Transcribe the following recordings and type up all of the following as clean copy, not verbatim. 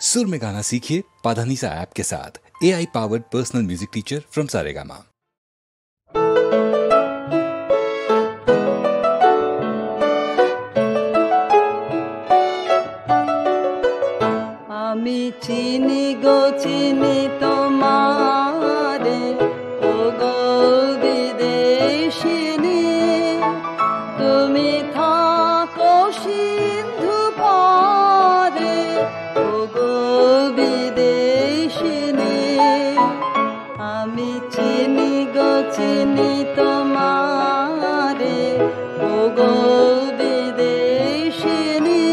सुर में गाना सीखिए पाधानीसा ऐप के साथ। AI powered personal music teacher from Saregama. আমি চিনি গো চিনি তোমারে, ও গো বিদেশিনী, তুমি থাকো সিন্ধু পারে, ও গো বিদেশিনী। আমি চিনি গো চিনি তোমারে, ও গো বিদেশিনী।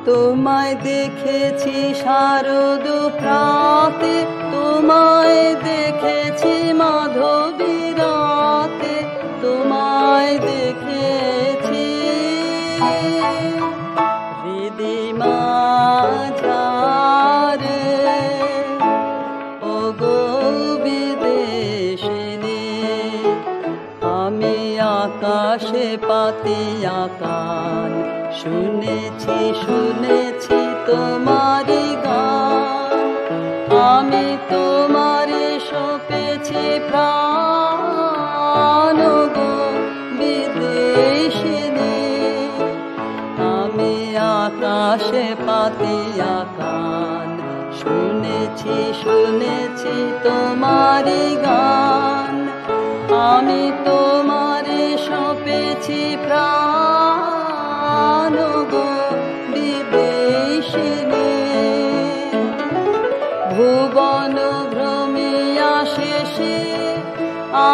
তোমায় দেখেছি শারদ প্রাতে, তোমায় দেখেছি মাধবী রাতে, তোমায় দেখেছি হৃদি মাঝারে, ও গো বিদেশিনী। আমি আকাশে পাতিয়া কান, শুনেছি শুনেছি তোমারি গান। আমি তোমারে সপেছি প্রাণ, গো বিদেশিনী। আমি আকাশে পাতিয়া কান, শুনেছি শুনেছি তোমারি গান। আমি তোমারে সপেছি প্রাণ, গো বিদেশিনী। ভুবন ভ্রমিয়া শেষে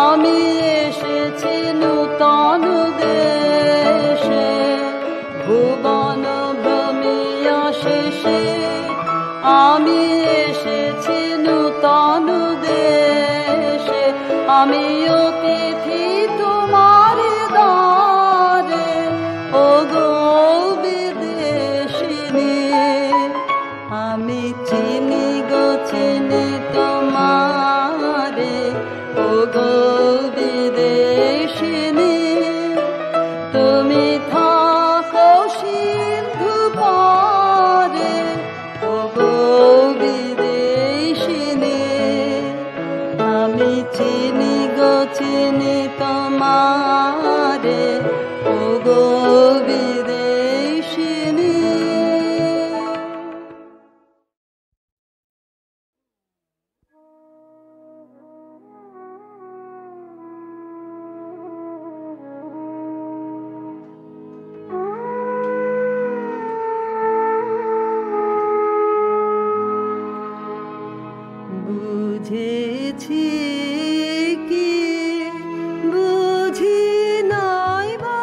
আমি এসেছি নূতন দেশে। ভুবন ভ্রমিয়া শেষে আমি এসেছি নূতন দেশে। আমি অতিথি তোমার দ্বারে, ও গো বিদেশিনী। আমি চিনি গো চিনি তোমারে, ও গো বিদেশিনী। তুমি থাকো সিন্ধু পারে, ও গো বিদেশিনী। আমি চিনি গো চিনি তোমারে, ও গো বিদেশিনী। বুঝেছি কি বুঝি নাই বা,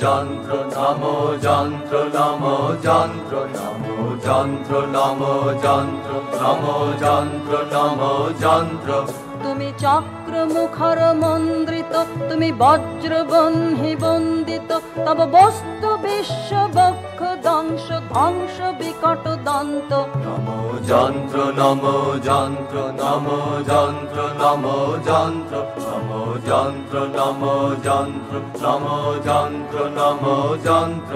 যন্ত্র নমো যন্ত্র নমো যন্ত্র নমো যন্ত্র নমো যন্ত্র নমো যন্ত্র নমো যন্ত্র তুমি চক্র মুখর মন্দ্রিত, তুমি বজ্র বহ্নি বন্দিত, তব বস্তু বিশ্ব বক্ষ দংশ ধ্বংস বিকট দন্ত। নমো যন্ত্র নমো যন্ত্র নমো যন্ত্র নমো যন্ত্র নমো যন্ত্র নমো যন্ত্র নমো যন্ত্র নমো যন্ত্র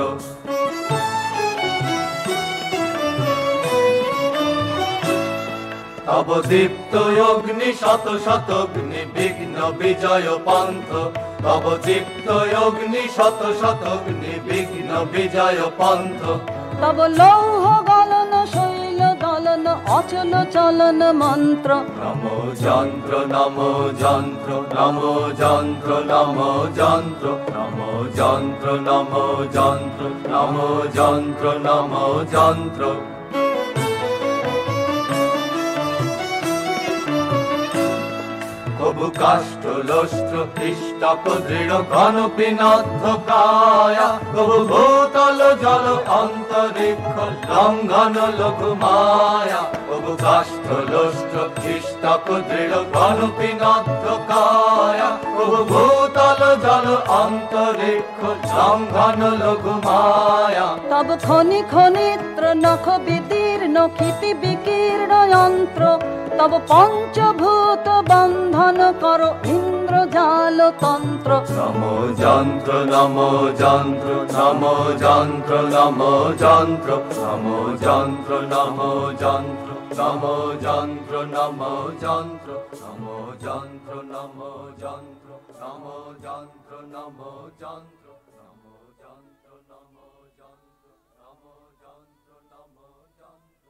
তব দীপ্ত অগ্নি শত শত অগ্নি বিঘ্ন বিজয় পন্থ তব দীপ্ত অগ্নি শত শত অগ্নি বিঘ্ন বিজয় পন্থ তব লৌহ গলন শৈল দলন অচল চলন মন্ত্র। নমো যন্ত্র নমো যন্ত্র নমো যন্ত্র নমো যন্ত্র নমো যন্ত্র নমো যন্ত্র নমো যন্ত্র নমো যন্ত্র কবু কাষ্ঠ লোষ্ট্র পৃষ্ঠক দৃঢ় ঘন পিনাদ্ধ কায়া কবু ভূতল জল অন্তরিক্ষ লঙ্ঘন লঘু মায়া কবু কাষ্ঠ লোষ্ট্র পৃষ্ঠক দৃঢ় ঘন পিনাদ্ধ কায়া কবু ভূতল জল অন্তরিক্ষ লঙ্ঘন লঘু মায়া তব খনি খনিত্র নখ বিদীর্ণ ক্ষিতি বিকীর্ণ যন্ত্র তব পঞ্চভূত বন্ধন কর ইন্দ্রজাল তন্ত্র। নমো যন্ত্র নমো যন্ত্র নমো যন্ত্র নমো যন্ত্র নমো যন্ত্র নমো যন্ত্র নমো যন্ত্র নমো যন্ত্র নমো যন্ত্র নমো যন্ত্র নমো যন্ত্র নমো যন্ত্র নমো যন্ত্র নমো যন্ত্র নমো যন্ত্র নমো যন্ত্র।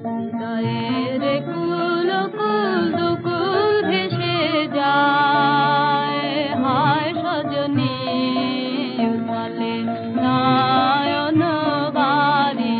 হৃদয়ের কুল কুল দুকুল ভেসে যায়, হায় সজনী উথালে নয়ন বাড়ি।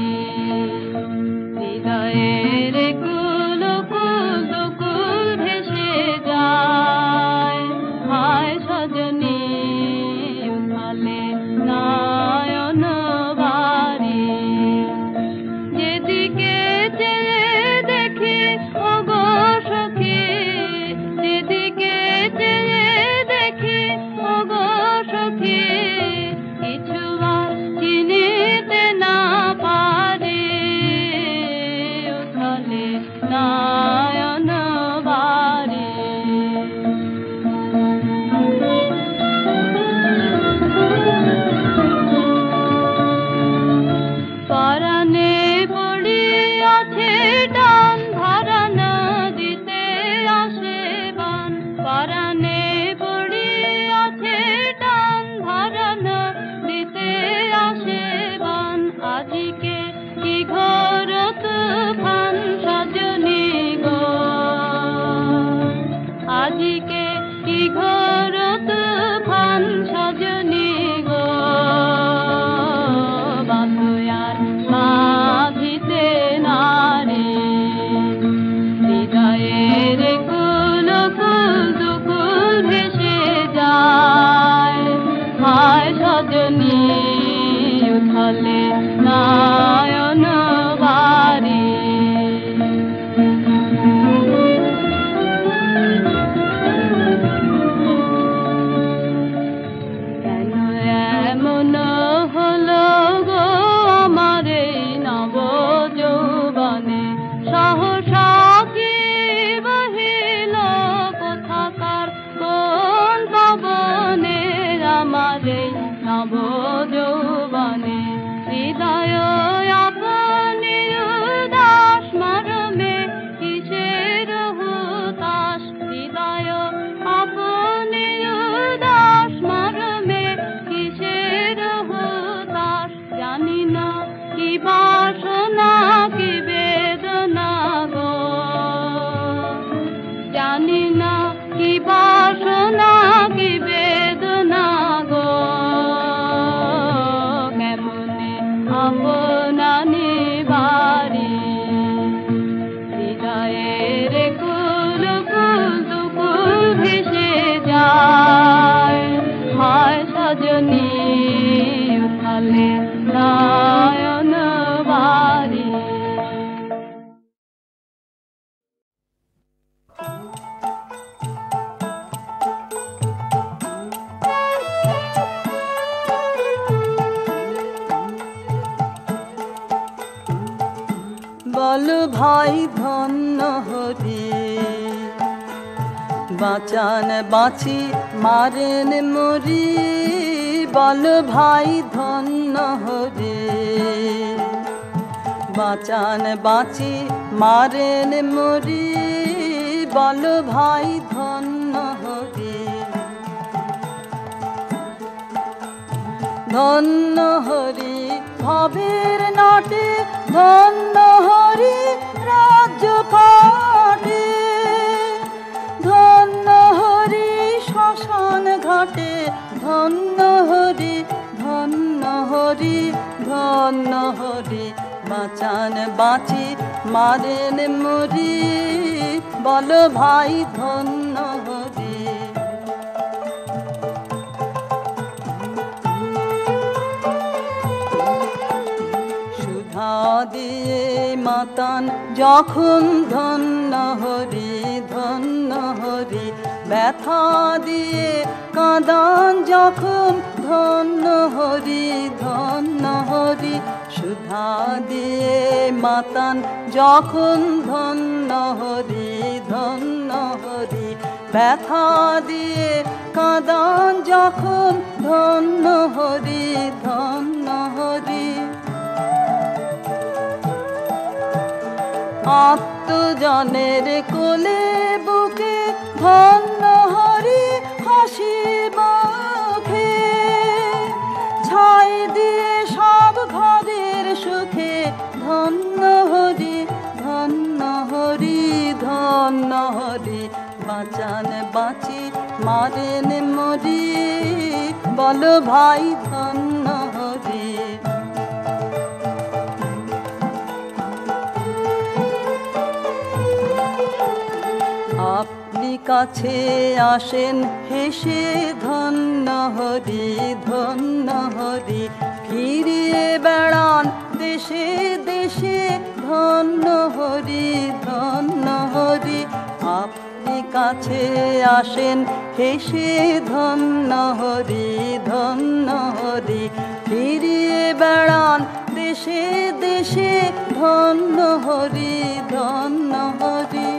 বল ভাই ধন্য হরি বাঁচান বাঁচি মারেন মরি বল ভাই ধন্য হরি বাঁচান বাঁচি মারেন মরি বল ভাই ধন্য হরি ধন্য হরি ভবের নাটে ধন্য হরি রাজ্য পাটে ধন্য হরি শ্মশান ঘাটে ধন্য হরি ধন্য হরি ধন্য হরি বাঁচান বাঁচি মারেন মরি বল ভাই ধন্য হরি সুধা দিয়ে মাতান যখন ধন্য হরি ধন্য হরি ব্যথা দিয়ে কাঁদান যখন ধন্য হরি ধন্য হরি সুধা দিয়ে মাতান যখন ধন্য হরি ধন্য হরি ব্যথা দিয়ে কাঁদান যখন ধন্য হরি ধন্য হরি আত্মজনের কোলে বুকে ধন্য হরি হাসি মুখে ছাই দিয়ে সব ঘরের সুখে ধন্য হরি ধন্য হরি ধন্য হরি বাঁচান বাঁচি মারেন মরি বল ভাই ধন্য হরি আপনি কাছে আসেন হেসে ধন্য হরি ধন্য হরি ফিরিয়ে বেড়ান দেশে দেশে ধন্য হরি ধন্য হরি আপনি কাছে আসেন হেসে ধন্য হরি ধন্য হরি ফিরিয়ে বেড়ান দেশে দেশে ধন্য হরি ধন্য হরি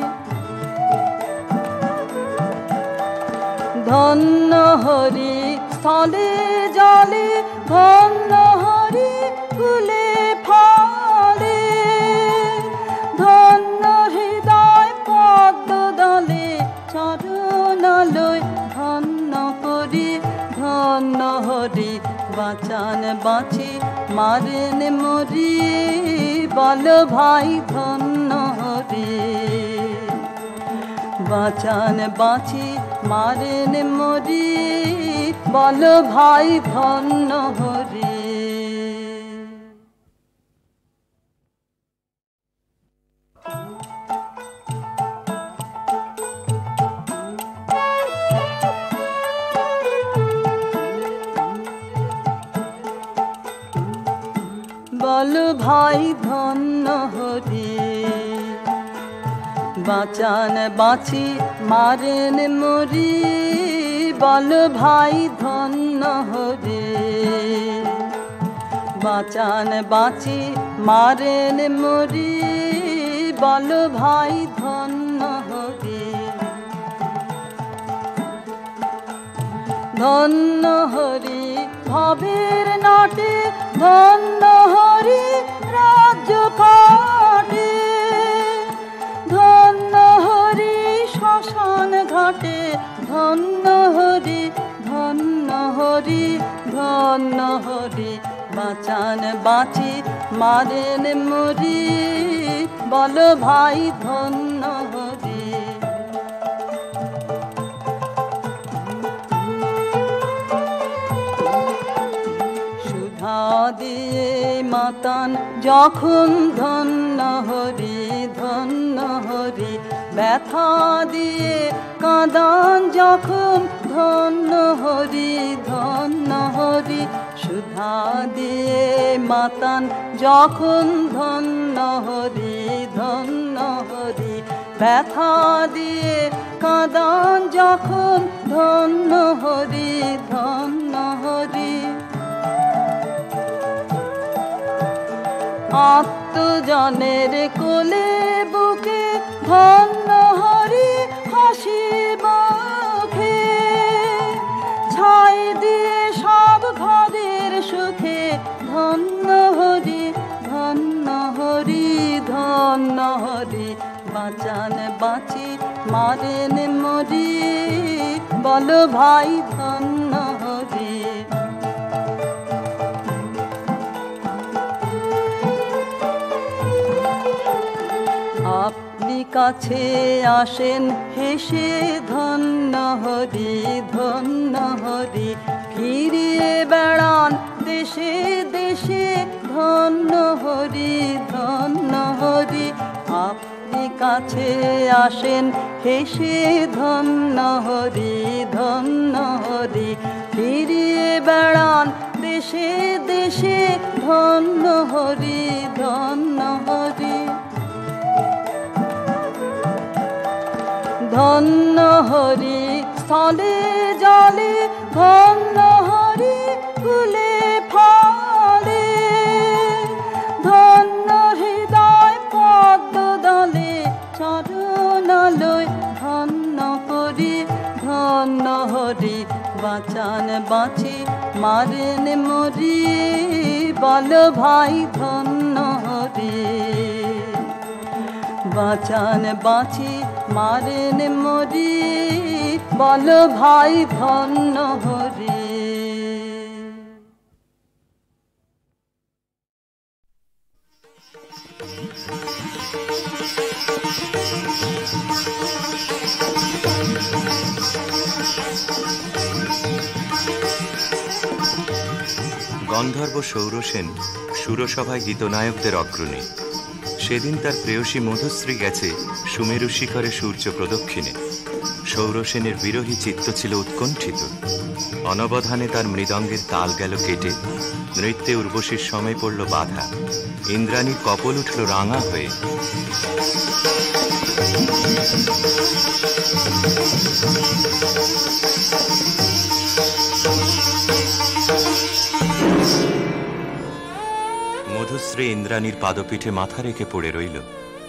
ধন্য হরি স্থলে জলে ধন্য হরি ফুলে ফলে ধন্য হৃদয় পদ্ম দলে চরণালয় ধন্য করি ধন্য হরি বাঁচান বাঁচি মারেন মরি বল ভাই ধন্য হরি বাঁচান বাঁচি মারেন মরি বল ভাই ধন্য হরি বল ভাই ধন্য হরি বাঁচান বাঁচি মারেন মরি বল ভাই ধন্য হরি বাঁচান বাঁচি মারেন মরি বল ভাই ধন্য হরি ধন্য হরি ভবের নাটে ধন্য হরি রাজ্য পাটে ধন্য হরি শ্মশান ঘাটে ধন্য হরি ধন্য হরি ধন্য হরি বাঁচান বাঁচি মারেন মরি বল ভাই ধন্য হরি সুধা দিয়ে মাতান যখন ধন্য হরি ধন্য হরি ব্যথা দিয়ে কাঁদান যখন ধন্য হরি ধন্য হরি সুধা দিয়ে মাতান যখন ধন্য হরি ধন্য হরি ব্যথা দিয়ে কাঁদান যখন ধন্য হরি ধন্য হরি আত্মজনের কোলে বুকে ধন্য হরি হাসি মুখে ছাই দিয়ে সব ঘরের সুখে ধন্য হরি ধন্য হরি ধন্য হরি বাঁচান বাঁচি মারেন মরি বলো ভাই ধন্য হরি আপনি কাছে আসেন হেসে ধন্য হরি ধন্য হরি ফিরিয়ে বেড়ান দেশে দেশে ধন্য হরি ধন্য হরি আপনি কাছে আসেন হেসে ধন্য হরি ধন্য হরি ফিরিয়ে বেড়ান দেশে দেশে ধন্য হরি ধন্য হরি ধন্য হরি স্থলে জলে ধন্য হরি ফুলে ফলে ধন্য হৃদয় পদ্ম দলে চরণালয় ধন্য করি ধন্য হরি বাঁচান বাঁচি মারেন মরি বল ভাই ধন্য হরি বাঁচান বাঁচি মারেন মরি বল ভাই ধন্য হরি গন্ধর্ব সৌরসেন সুরসভায় গীতনায়কদের অগ্রণী। সেদিন তার প্রেয়সী মধুশ্রী গেছে সুমেরু শিখরে সূর্য প্রদক্ষিণে। সৌরসেনের বিরহী চিত্ত ছিল উৎকণ্ঠিত। অনবধানে তার মৃদঙ্গের তাল গেল কেটে, নৃত্যে উর্বশীর সময় পড়ল বাধা। ইন্দ্রাণীর কপল উঠল রাঙা হয়ে। মধুশ্রী ইন্দ্রাণীর পাদপীঠে মাথা রেখে পড়ে রইল।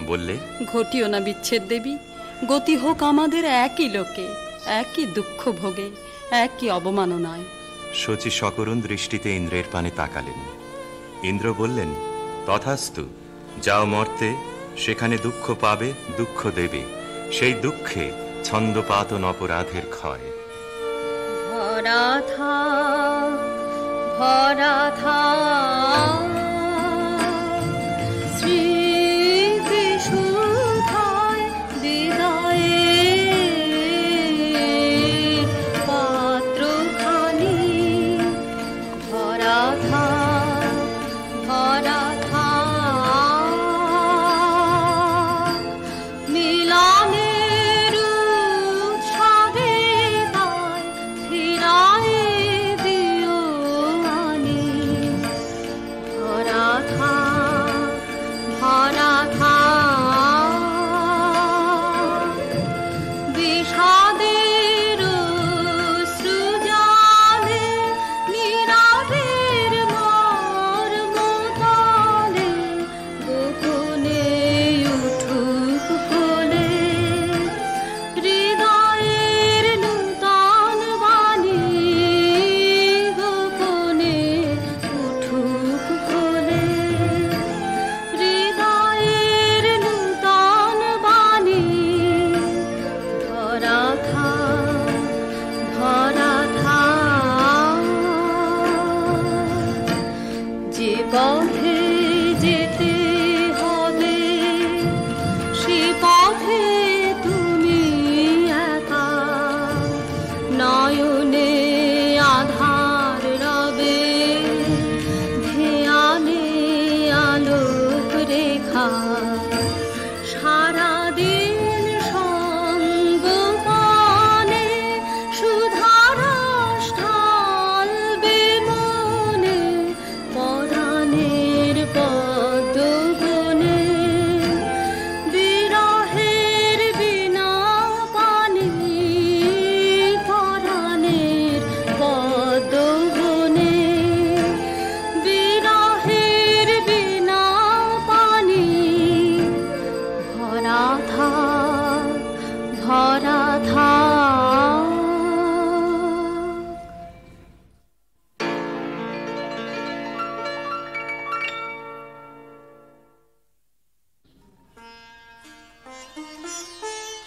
বললে, ঘটিও না বিচ্ছেদ দেবী, গতি হোক আমাদের একই লোকে, একই দুঃখ ভোগে, একই অবমাননায়। শচী সকরুণ দৃষ্টিতে ইন্দ্রের পানে তাকালেন। ইন্দ্র বললেন, তথাস্তু, যাও মর্তে, সেখানে দুঃখ পাবে, দুঃখ দেবে, সেই দুঃখে ছন্দপাতন অপরাধের ক্ষয়। ভরাথা ভরাথা দিও আনি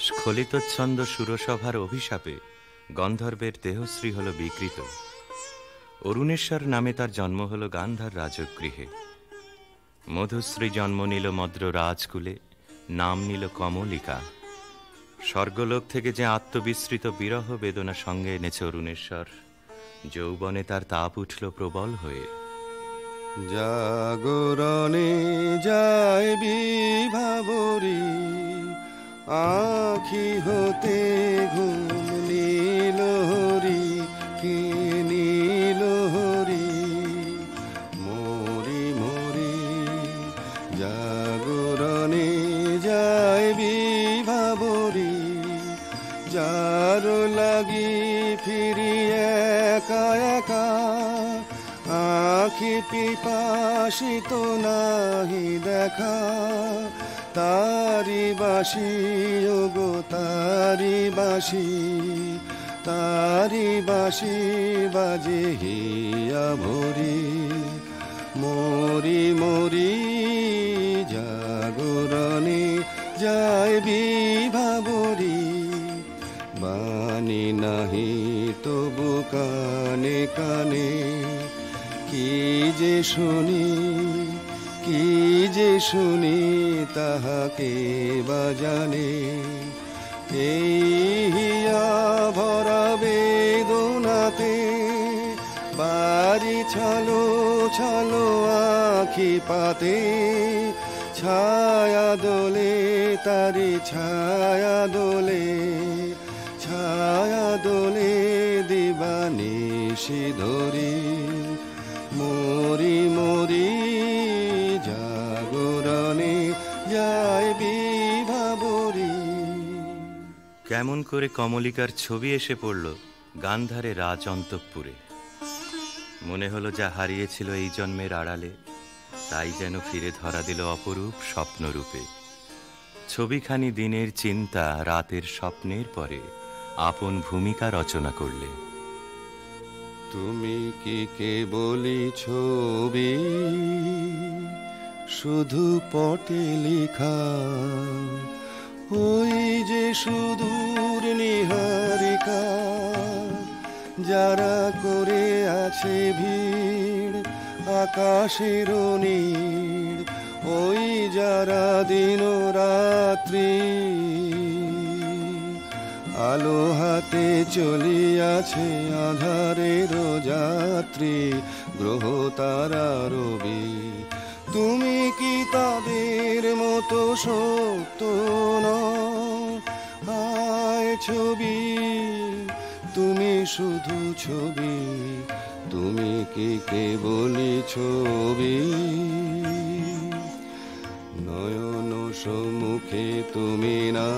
স্খলিতচ্ছন্দ সুরসভার অভিশাপে গন্ধর্বের দেহশ্রী হল বিকৃত। অরুণেশ্বর নামে তার জন্ম হল গান্ধার রাজগৃহে। মধুশ্রী জন্ম নিল মদ্র রাজকুলে, নাম নিল কমলিকা। স্বর্গলোক থেকে যে আত্মবিস্মৃত বিরহ বেদনা সঙ্গে এনেছে অরুণেশ্বর, যৌবনে তার তাপ উঠল প্রবল হয়ে। জাগরণে যায় বিভাবরী, আখি হতে ঘুম নীল হরি, কি নীল হরি। মরি মরি জাগরণে যায় বিভাবরী, যার লাগি ফিরি একা একা, আখি পিপাসিত নাহি দেখা। তারি বাসি ওগো তারি বাসি, তারি বাসি বাজে হিয়া ভরি। মরি মরি জাগরণে যায় বিভাবরী, বাণী নাহি তবু কানে কানে। কি যে শুনি, কি যে শুনি, তাহাকে বাজানে। এই হিয়া ভরা বেদনাতে বাড়ি ছলো ছলো আখি পাতে। ছায়া দোলে তারি ছায়া দোলে, ছায়া দোলে দিবানিশি ধরি। মরি মরি জাগরণে যায় বিভাবরী। কেমন করে কমলিকার ছবি এসে পড়ল গান্ধারে রাজ অন্তঃপুরে। মনে হলো যা হারিয়েছিল এই জন্মের আড়ালে, তাই যেন ফিরে ধরা দিল অপরূপ স্বপ্নরূপে। ছবিখানি দিনের চিন্তা রাতের স্বপ্নের পরে আপন ভূমিকা রচনা করলে। তুমি কি কেবলই ছবি, শুধু পটে লেখা, ওই যে সুদূর নিহারিকা, যারা করে আছে ভিড় আকাশের নীড়, ওই যারা দিন রাত্রি আলো হাতে চলিয়াছে আধারের যাত্রী, গ্রহ তারা রবি। তুমি কি তাদের মতো সত্য নও? আয় ছবি, তুমি শুধু ছবি, তুমি কি কেবলই ছবি। নয়ন সম্মুখে তুমি না,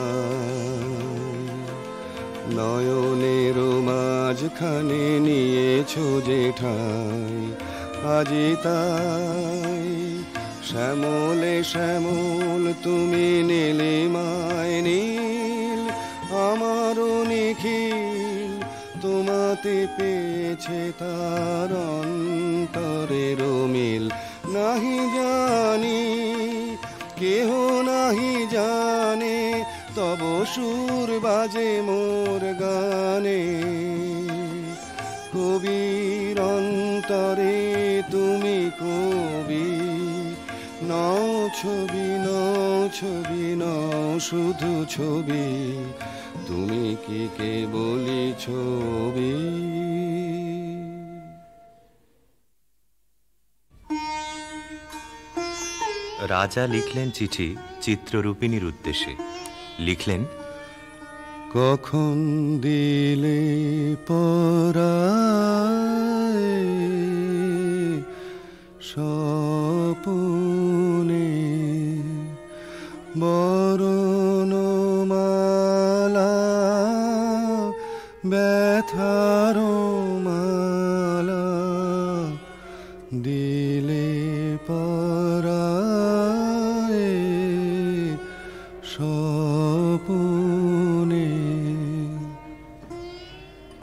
নয়নের মাঝখানে নিয়েছো যে ঠাই, আজি তাই শ্যামলে শ্যামল তুমি নীলিমায় নীল। আমারও নিখিল তোমাতে পেয়েছে তার অন্তরের মিল। নাহি জানি কেহ নাহি জানে, তব সুর বাজে মোর গানে। কবির অন্তরে তুমি কবি, নও ছবি নও ছবি নও শুধু ছবি, তুমি কি কেবলই ছবি। রাজা লিখলেন চিঠি চিত্ররূপিণীর উদ্দেশ্যে। লিখলেন, কখন দিলে পরায় স্বপনে বরণমালা, ব্যথার মালা দিলে পরায় স্বপনে।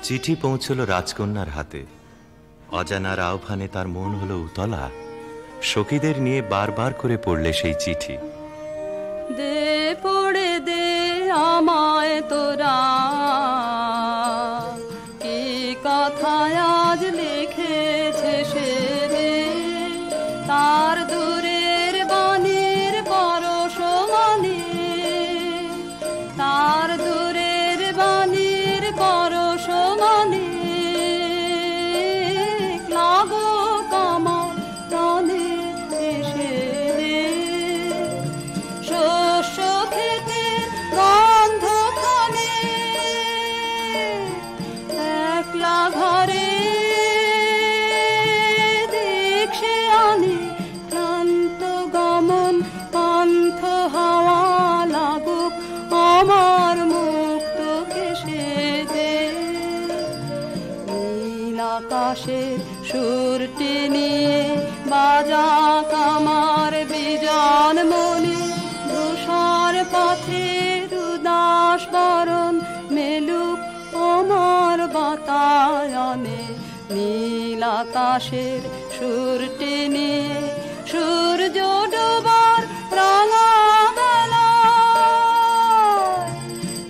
চিঠি পৌঁছল রাজকন্যার হাতে। অজানার আহ্বানে তার মন হলো উতলা। সখীদের নিয়ে বারবার করে পড়লে সেই চিঠি। দে পড়ে দে আমায় তোরা, কি কথায় আজ লিখেছে সে দে, তার দূরের বাণীর পরশ মানে, তার দূরের বাণীর পরশ মানে, লাগো কামার প্রাণে এসে দে, শস্য খেতে গন্ধ খানে, একলা ঘরে দেখে আনে, ক্লান্ত গমন পান্থ হাওয়া লাগুক আমার মুক্ত কেশে দে, নীল আকাশের সুরটি নিয়ে বাজা কামার বিজন মনে, ধূসর পথের উদাস বরণ মেলুক আমার বাতায়নে, নীল আকাশের সুরটি নিয়ে সূর্য ডোবার রাঙা বেলায়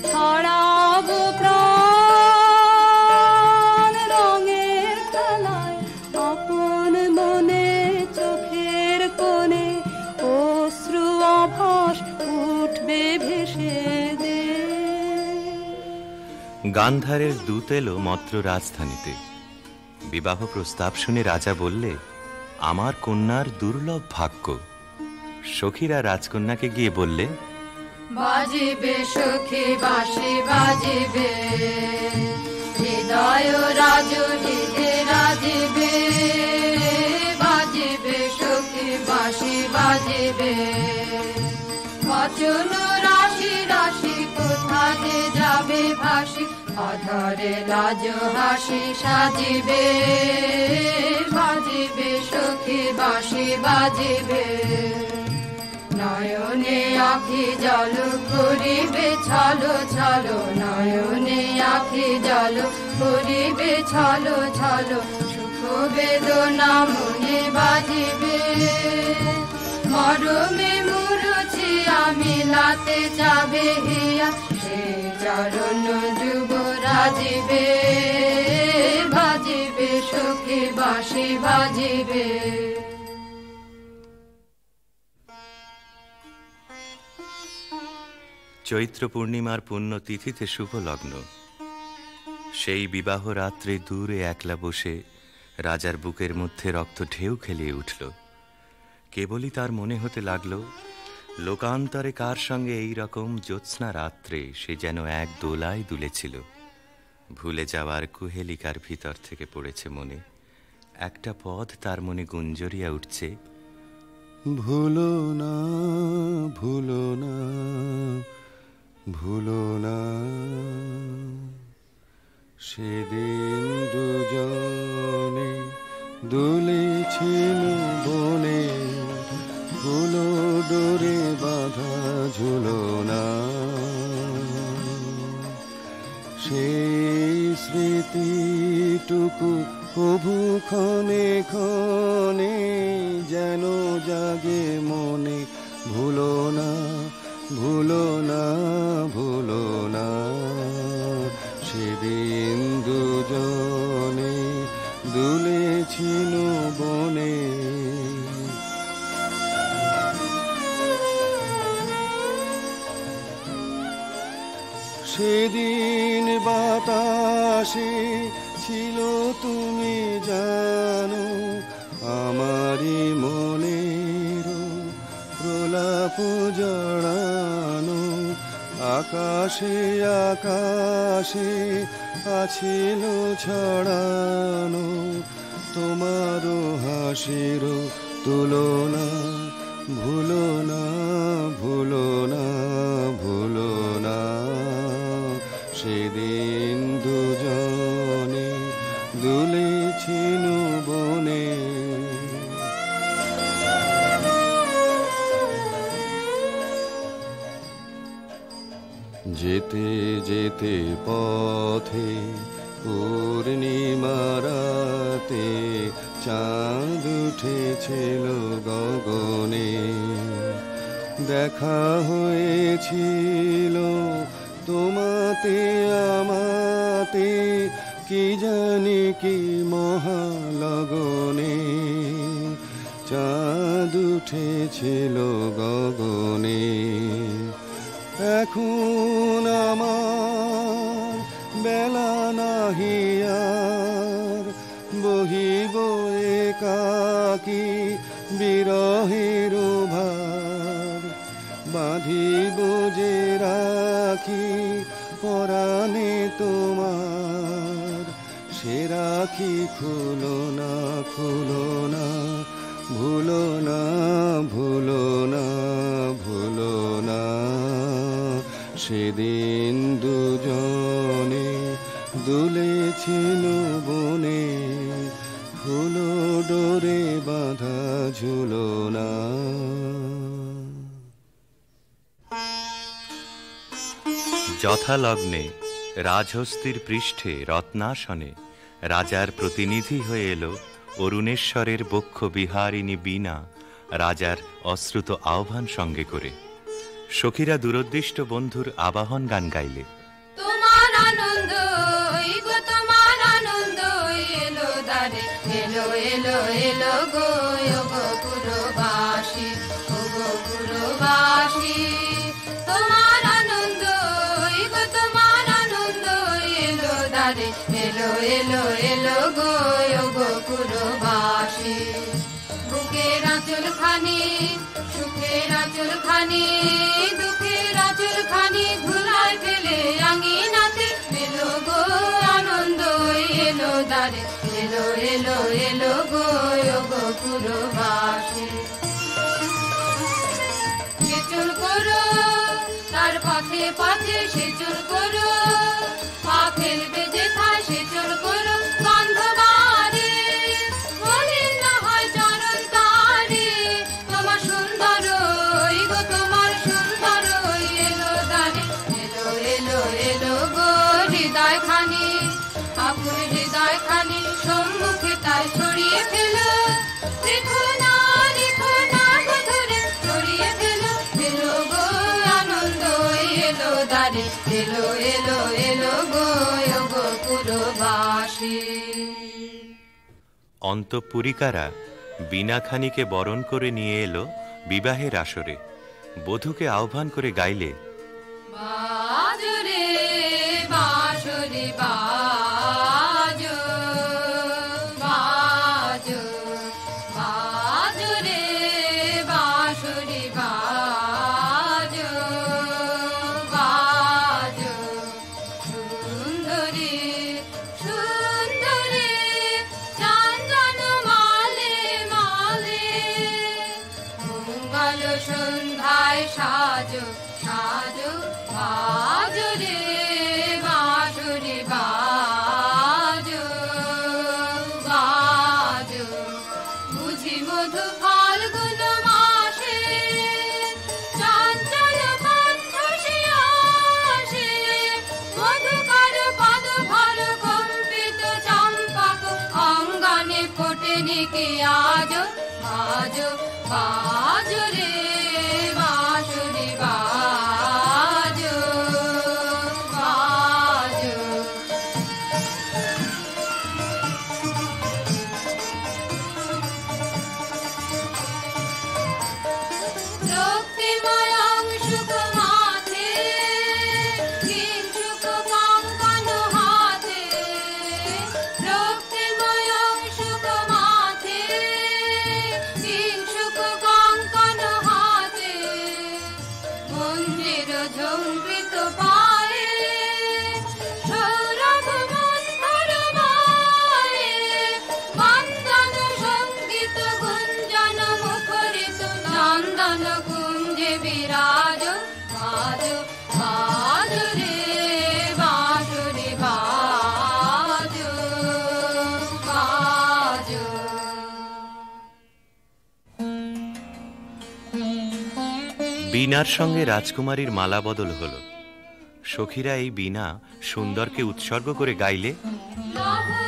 ছড়াবো প্রাণ রঙের খেলায়, আপন মনে চোখের কোণে অশ্রু আভাস উঠবে ভেসে দে। গান্ধারের দূত এলো মদ্র রাজধানীতে। বিবাহ প্রস্তাব শুনে রাজা বললে, আমার কন্যার দুর্লভ ভাগ্য। সখীরা রাজকন্যাকে গিয়ে বললে, বাজিবে সখী বাঁশি বাজিবে, হৃদয় রাজনীতে রাজিবে, বাজিবে সখী বাঁশি বাজিবে, বচন রাশি রাশি কোথা যে যাবে ভাসি, অধরে লাজ হাসি সাজিবে, বাজিবে সখী বাঁশি বাজিবে, নয়নে আখি জল করিবে ছলো ছলো, নয়নে আখি জল করিবে ছলো ছলো, সুখ বেদনা মনে বাজিবে, মরমে মুরুছি আমি লাতে যাবে হিয়া, সে চরণ যুগ রাজিবে, বাজিবে সখী বাঁশি বাজিবে। চৈত্র পূর্ণিমার পুণ্য তিথিতে শুভ লগ্ন। সেই বিবাহ রাত্রে দূরে একলা বসে রাজার বুকের মধ্যে রক্ত ঢেউ খেলিয়ে উঠল। কেবলই তার মনে হতে লাগল, লোকান্তরে কার সঙ্গে এই রকম জ্যোৎস্না রাত্রে সে যেন এক দোলায় দুলেছিল। ভুলে যাওয়ার কুহেলিকার ভিতর থেকে পড়েছে মনে, একটা পদ তার মনে গুঞ্জরিয়া উঠছে, ভুলো না ভুলো না ভুলো না, সেদিন দুজনে দুলেছিল বনে, ফুলো ডোরে বাঁধা ঝুলো না, সেই স্মৃতিটুকু প্রভু ক্ষণে ক্ষণে যেন জাগে মনে, ভুলো না ভুলো না ভুলো না, সেদিন দুজনে দুলেছিল বনে। সেদিন বাতাসে ছিল তুমি জানো, আমারই মনের প্রলাপ জড়ানো, আকাশে আকাশে আছিল ছড়ানো, তোমারও হাসির তুলনা, ভুলো না ভুলো না ভুলো না, সেদিন দুজনে দুলেছিল বনে। যেতে যেতে পথে পূর্ণিমা রাতে চাঁদ উঠেছিল গগনে, দেখা হয়েছিল তোমাতে আমাতে, কি জানি কি মহালগনে, চাঁদ উঠেছিল গগনে। এখন আমার বেলা নাহি আর, বহিব একাকী বিরহের ভার, বাঁধিব যে রাখি পরাণে তোমার, সে রাখি খুলো না খুলো না, ভুলো না ভুলো না ভুলো না। সেদিন দুজনে দুলেছিল বনে, ফুলো ডোরে বাঁধা ঝুলো না। যথালগ্নে রাজহস্তির পৃষ্ঠে রত্নাসনে রাজার প্রতিনিধি হয়ে এলো অরুণেশ্বরের বক্ষ বিহারিণী বীণা, রাজার অশ্রুত আহ্বান সঙ্গে করে। সখীরা দূরদৃষ্ট বন্ধুর আবাহন গান গাইলে। তোমার আনন্দ গো, তোমার আনন্দ এলো দ্বারে, এলো এলো এলো গো গোকুলবাসী, ও গোকুলবাসী। তোমার আনন্দ গো, তোমার আনন্দ এলো দ্বারে, এলো এলো এলো গো গোকুলবাসী। বুকের আঁচল খানি, সুখের আঁচল খানি, দুঃখের আঁচল খানি ধুলায় ফেলে আঙিনাতে, এলো গো আনন্দ এলো দ্বারে, এলো এলো এলো গো গোকুলবাসী। সেচন করো তার পথে পথে, সেচন করো পা ফেলবে যেথায়, সেচন করো গন্ধবারে, মলিন না হয় চরণ তারে। তোমার সুন্দর গো, তোমার সুন্দর এলো দ্বারে, এলো এলো এলো গো হৃদয় খানি, আপুর হৃদয় খানি সম্মুখে তার ছড়িয়ে ফেলো। দেখো না গো ধরে ছড়িয়ে ফেলো, এলো গো আনন্দ এলো দ্বারে, এলো এলো এলো গো গোকুলবাসী। অন্তঃপুরিকারা বীণাখানিকে বরণ করে নিয়ে এলো বিবাহের আসরে। বধূকে আহ্বান করে গাইলে। বাজো রে বাঁশরি বাজো, বাজো বাজো রে বাঁশরি বাজো, বাজো সুন্দরী সুন্দরী চন্দন মালে মালে, মঙ্গল সন্ধ্যায় সাজো সাজো, বাজো রে বাঁশরি বাজো, বাজো। বুঝি মধু ফাল্গুন মাসে চঞ্চল কণ্ঠ সে আসে, মধুকর পদ ভর কম্পিত চম্পক অঙ্গনে ফোটেনি কি আজো, আজো বাজো রে বাঁশরি বাজো, বাজো। রক্তিময় অংশুক মাথে, কিঞ্চুক কঙ্কণ হাতে, রক্তিময় অংশুক মাথে, কিঞ্চুক কঙ্কণ হাতে, মন্দির ঝঙ্কৃত পায়ে, সৌরভ মন্থর মায়ে, বন্দন সঙ্গীত গুঞ্জন মুখরিত, নন্দন কুঞ্জে বিরাজ, বাজো বাজো রে বাঁশরি বাজো, বাজো। বীণার সঙ্গে রাজকুমারীর মালা বদল হলো। সখীরা এই বীণা সুন্দরকে উৎসর্গ করে গাইলে। লাহো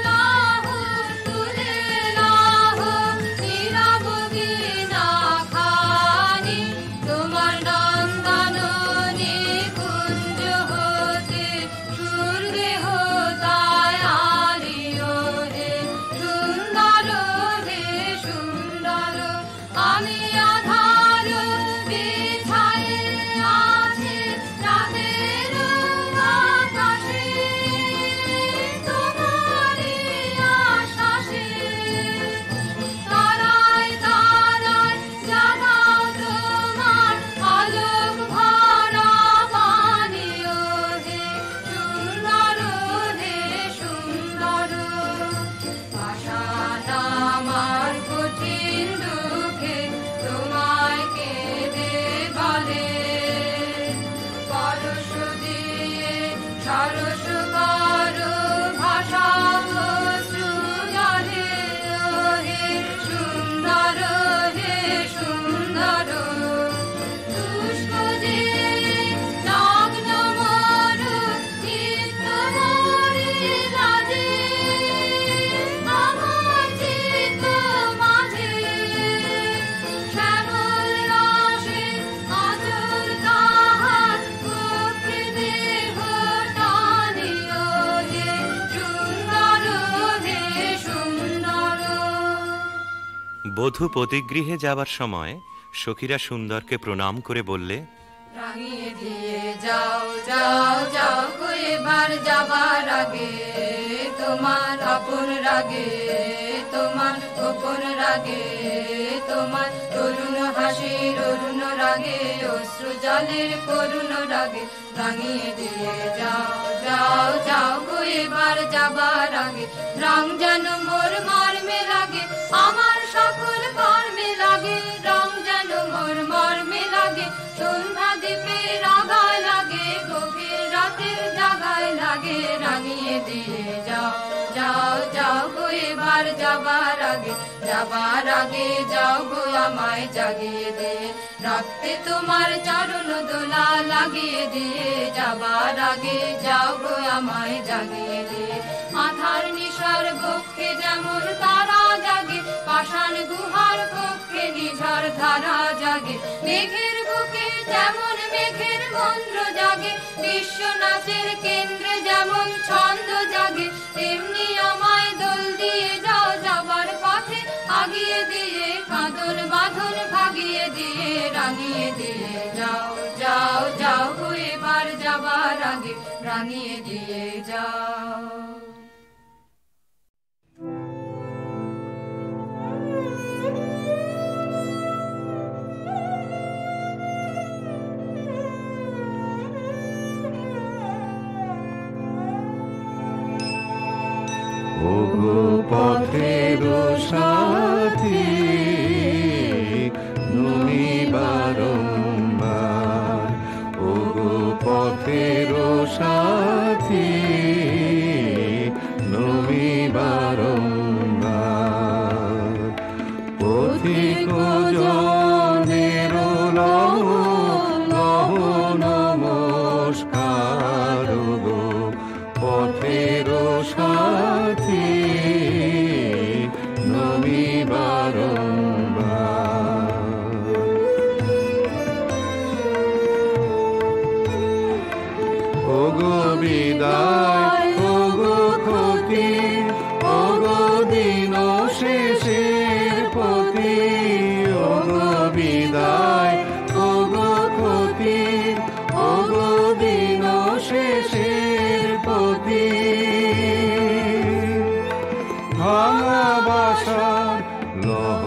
লাহো তুলে লাহো নীরব বীণা খানি, বধূ পতিগৃহে যাবার সময় সখীরা সুন্দরকে প্রণাম করে বললে, রাঙিয়ে দিয়ে যাও যাও যাও গো এবার যাবার আগে, তোমার আপন রাগে তোমার গোপন রাগে, তোমার তরুণ হাসির অরুণ রাগে অশ্রু জলের করুণ রাগে, রাঙিয়ে দিয়ে যাও যাও যাও গো এবার যাবার আগে, রং যেন মোর মর্মে লাগে আমার সকল কর্মে লাগে, রং যেন মোর মর্মে লাগে সন্ধ্যা দ্বীপের আগায় লাগে, গভীর রাতের জাগায় লাগে, রাঙিয়ে দিয়ে যাও যাও যাও গো এবার যাবার আগে, যাবার আগে যাও গো আমায় জাগিয়ে দিয়ে, রাখতে তোমার চরণ দোলা লাগিয়ে দিয়ে, যাবার আগে যাও গো আমায় জাগিয়ে দিয়ে, আধার নিশার বক্ষে যেমন তারা জাগে, পাষাণ গুহার কক্ষে নিঝড় ধারা জাগে, মেঘের বুকে যেমন মেঘের মন্ত্র জাগে, বিশ্ব নাচের কেন্দ্রে যেমন ছন্দ জাগে, তেমনি আমায় দোল দিয়ে যাও যাবার পথে আগিয়ে দিয়ে, কাঁদন বাঁধন ভাগিয়ে দিয়ে, রাঙিয়ে দিয়ে যাও যাও যাও গো এবার যাবার আগে, রাঙিয়ে দিয়ে যাও। ওগো পথের সাথী নমি বারম্বার, ওগো পথের সাথী নমি বারম্বার, পথিক জনের লহ লহ নমস্কার, গো পথের সাথী নমি বারম্বার, ওগো বিদায় ওগো ক্ষতি, ওগো দিন শেষের পতি, ওগো বিদায় ওগো ক্ষতি, ওগো দিন শেষের পতি, ভাঙা বাসার লহ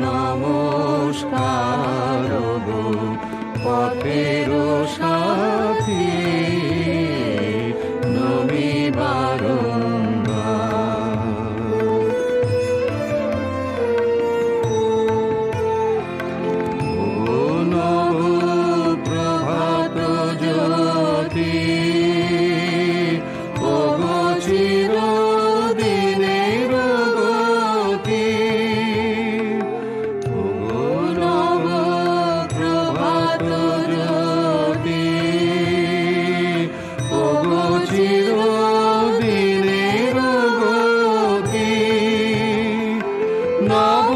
নমস্কার, গো পথের সাথী নমি বারম্বার, ও নব প্রভাত জ্যোতি, ওগো চিরদিনের গতি, ওগো নব প্রভাত জ্যোতি, ওগো চিরদিনের গতি, নব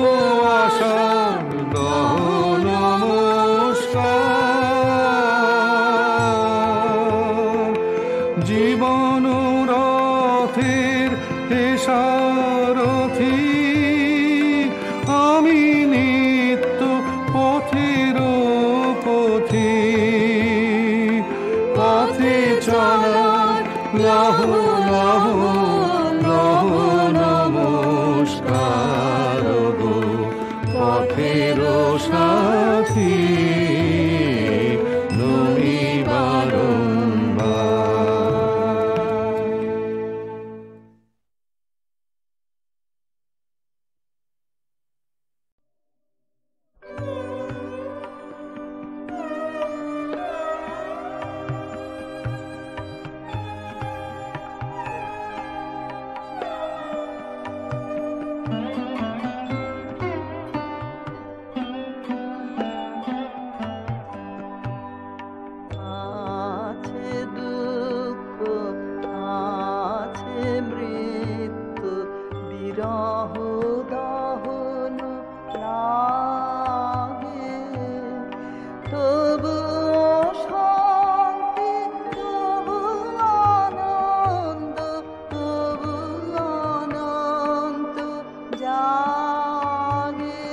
আশার লহ নমস্কার, জীবন রথের হে সারথি, আমি নিত্য পথের পথি, পথে চলার লহ লহ লহ নমস্কার, গো পথের সাথী নমি বারম্বার। জাগে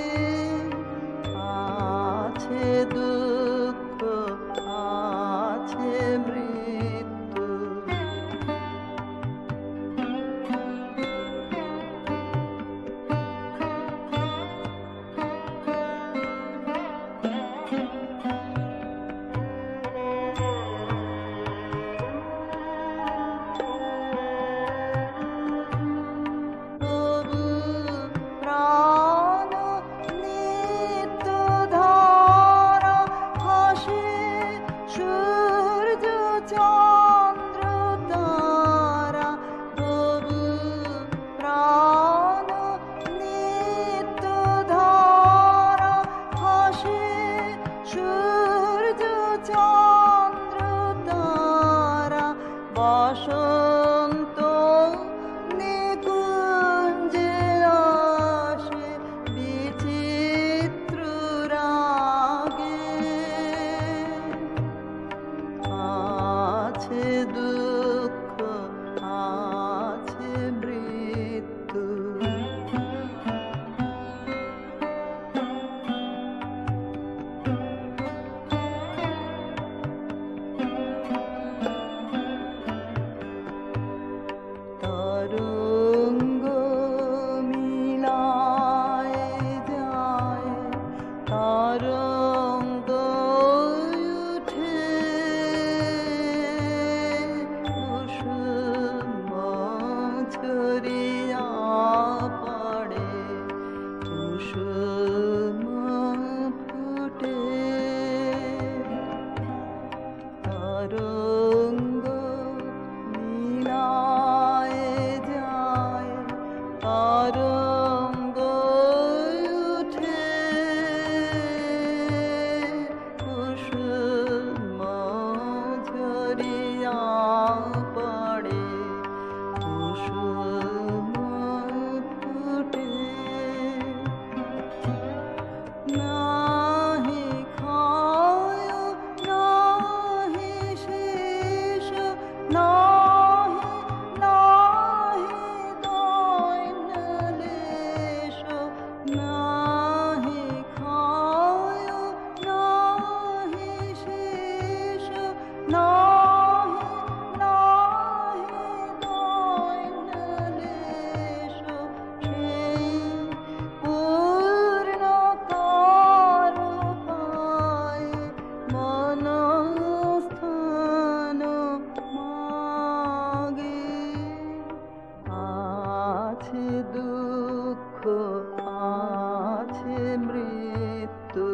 আছে মৃত্যু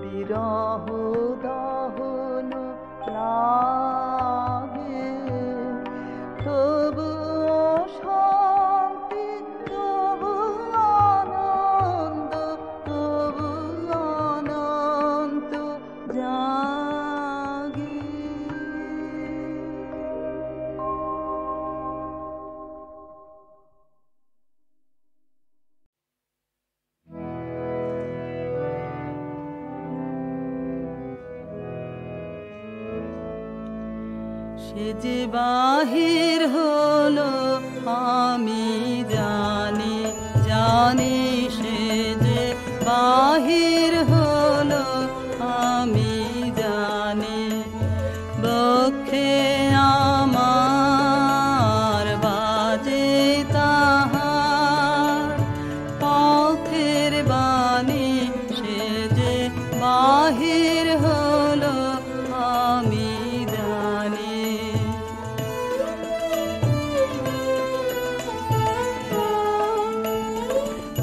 বিরহ দহন লাগে, তবু শান্তি, তবু আনন্দ, তবু অনন্ত জাগে। সে যে বাহির হলো আমি জানি, জানি সে যে বাহির হলো আমি জানি, বক্ষে আমার বাজে তাহার পথের বাণী, সে যে বাহির হলো আমি জানি।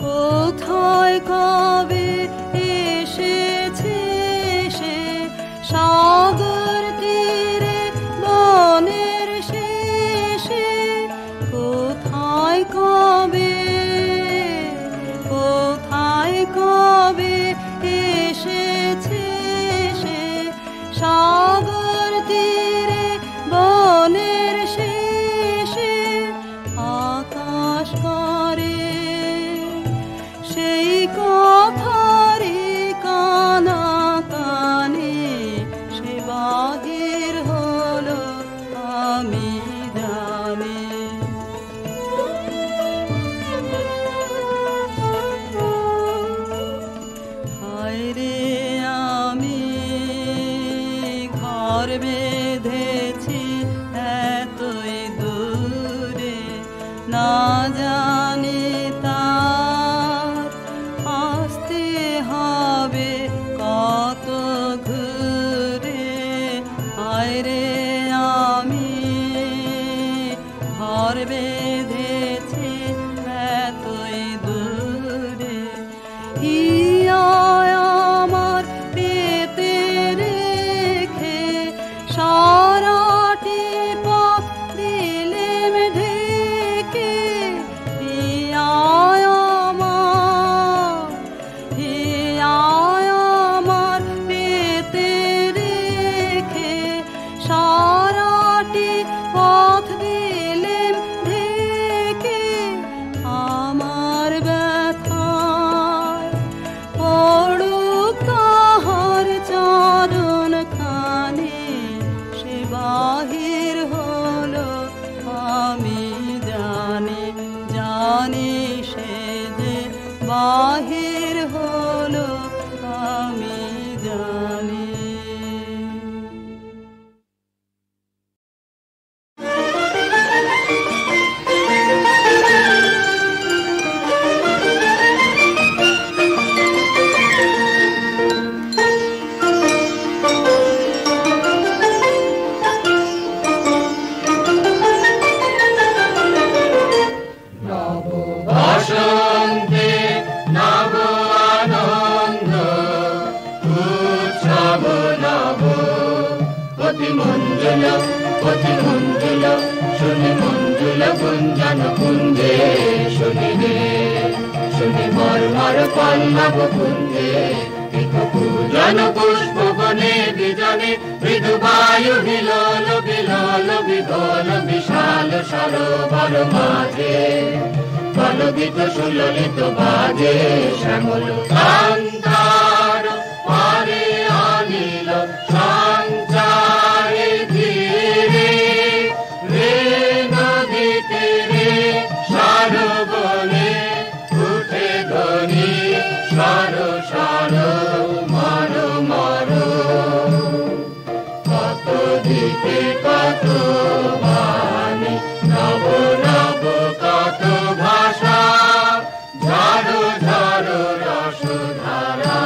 কোথায় কবে এসেছে সে সাগর তীরে বনের শেষে, কোথায় কবে, কোথায় কবে এসেছে সে সাগর তীরে বনের শেষে, আকাশ করে সেই কথারি কানা কানে, সে বাহির হলো আমি জানি। হায় রে আমি ঘর বেঁধেছি এতই দূরে, না জানি তার আসতে হবে কত ঘুরে। হায় রে আমি ঘর বেঁধেছি এতই দূরে, হিয়ায় আমার পেতে রেখে সারাটি পথ দিলেম ঢেকে, হিয়ায় আমার, হিয়ায় আমার পেতে রেখে সারাটি পথ দিলেম ঢেকে, আমার ব্যথায় পড়ুক তাহার চরণ খানি, সে বাহির হলো আমি জানি, জানি সে যে বাহির হলো আমি জানি। বসন্তে নব আনন্দ, উৎসব নব, অতি মঞ্জুল, অতি মঞ্জুল, শুনি মঞ্জুল গুঞ্জন কুঞ্জে, শুনি রে শুনি মর্মর পল্লব কুঞ্জে, পূজন পুষ্প বনে বিজনে, মৃদু বায়ু হিলোল বিলোল বিগোল, বিশাল সরোবর মাঝে কলগীত সুললিত বাজে, শ্যামল কান্তার পারে আনিল সঞ্চারে ধীরে, রে নদীতে রে সরবনে উঠে ধ্বনি, সর সর মর মর, কত দিকে কত বাণী, নব নব কত ভাষা, ঝাড়ো ঝাড়ো রসধারা।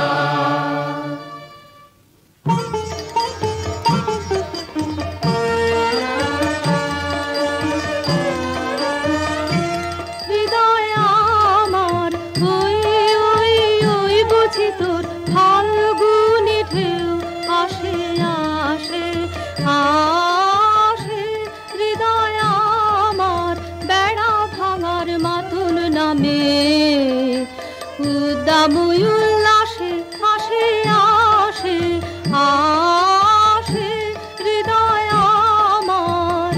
হৃদয় আমার তোর ফাল্গুনি ঢেউ আসে আসে আসে হৃদয় আমার বেড়া ভাঙার মাতুল নামে উদ্দাম উল্লাসে আসে আসে আসে হৃদয় আমার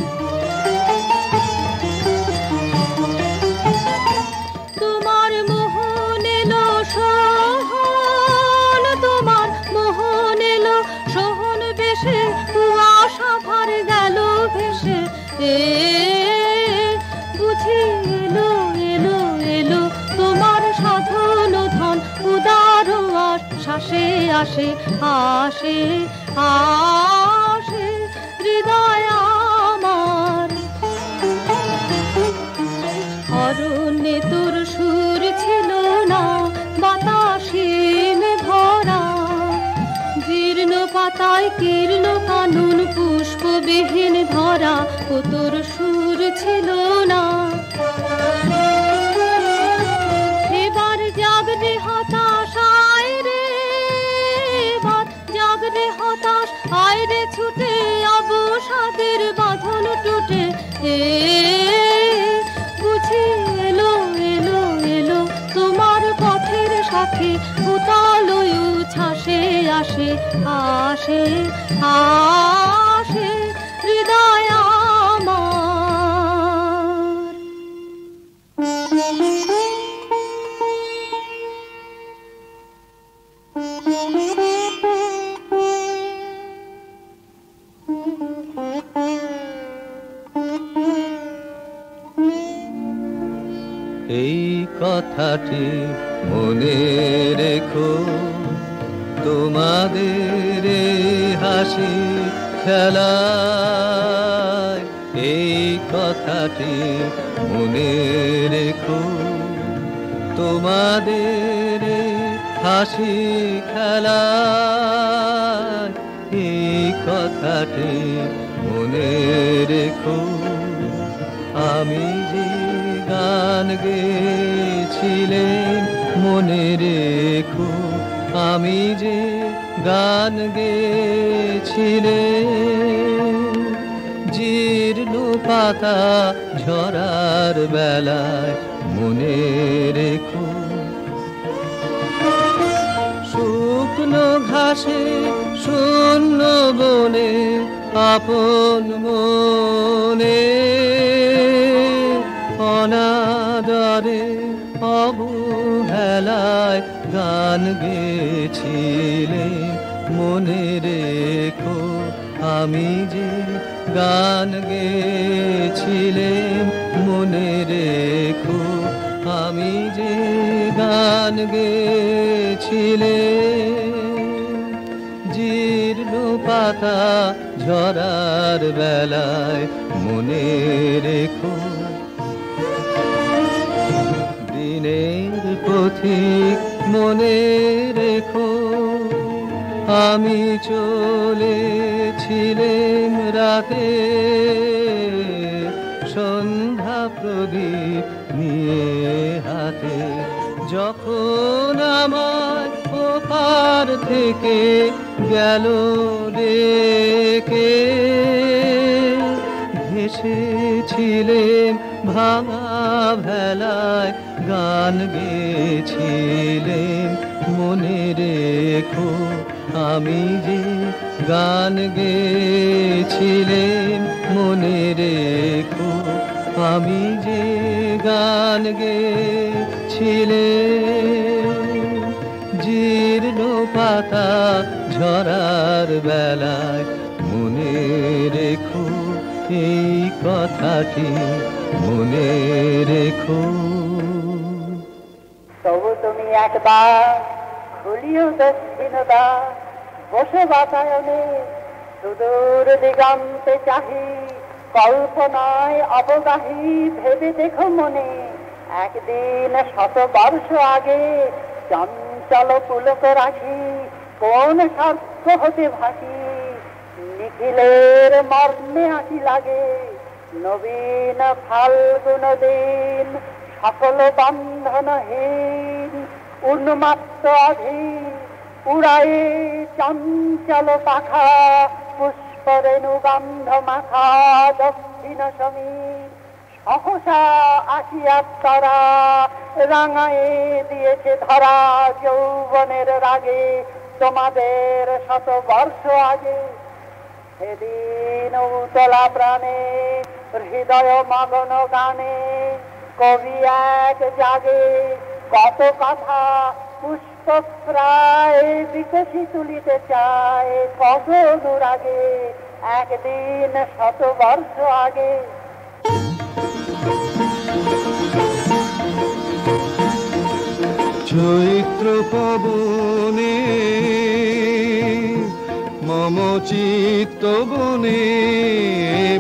তোমার মোহন এলো সোহন তোমার মোহন এলো সোহন বেশে কুয়াশা ভর গেল ভেসে বুঝি এলো এলো এলো তোমার সাধন ধন উদার শ্বাসে আসে আসে আসে হৃদয় আমার অরণ্যে তোর সুর ছিল না বাতাসে ভরা জীর্ণ পাতায় কীর্ণ কানন পুষ্পবিহীন ধরা ও তোর সুর ছিল না এবার জাগরে হতাশ আয় রে এবার জাগরে হতাশ আয় রে ছুটে অবসাদের বাঁধন টুটে বুঝি এলো এলো এলো তোমার পথের সাথে উতাল উচ্ছ্বাসে আসে আসে আসে হৃদয় আমার এই কথাটি মনে রেখো তোমাদের হাসি খেলায় এই কথাটি মনে রেখো তোমাদের হাসি খেলায় এই কথাটি মনে রেখো আমি যে গান গেয়েছিলেন মনে রেখো আমি যে গান গেয়েছিলেন জীর্ণ পাতা ঝরার বেলায় মনে রেখো শুকনো ঘাসে শূন্য বনে আপন মনে অনাদরে অবহেলায় গান গেছিলে মনে রেখো আমি যে গান গেছিলেম মনে রেখো আমি যে গান গেছিলেম জীর্ণ পাতা ঝরার বেলায় মনে রেখো দিনের পথিক মনে রেখো আমি চলেছিলেম রাতে সন্ধ্যা প্রদীপ নিয়ে হাতে যখন আমার ওপার থেকে গেল ডেকে ভেসেছিলেম ভাঙা ভেলায় গান গেয়েছিলেম মনে রেখো আমি যে গান গেয়েছিলেম মনে রেখো আমি যে গান গেয়েছিলেম জীর্ণ পাতা ঝরার বেলায় মনে রেখো এই কথাটি মনে রেখো তবু তুমি একবার খুলিও দক্ষিণতা বসে বাতায়নে সুদূর দিগন্তে চাহি কল্পনায় অবগাহী ভেবে দেখো মনে একদিন 100 বর্ষ আগে চঞ্চল পুলক রাখি কোন স্বার্থ হতে ভাসি নিখিলের মর্মে আঁকি লাগে নবীন ফাল্গুন দিন সকল বন্ধনহীন উন্মাত্ত অধি উড়ায়ে চঞ্চল পাখা, পুষ্পরেণু গন্ধ মাখা দক্ষিণ সমীর সহসা আসিয়া তারা, রাঙায়ে দিয়েছে ধরা যৌবনের রাগে তোমাদের 100 বর্ষ আগে। সেদিন উতলা প্রাণে হৃদয় মগ্ন গানে কবি এক জাগে, কত কথা পুষ্প প্রায় বিকশি তুলিতে চায়, কত অনুরাগে একদিন 100 বর্ষ আগে। চৈত্র পবনে মম চিত্ত বনে,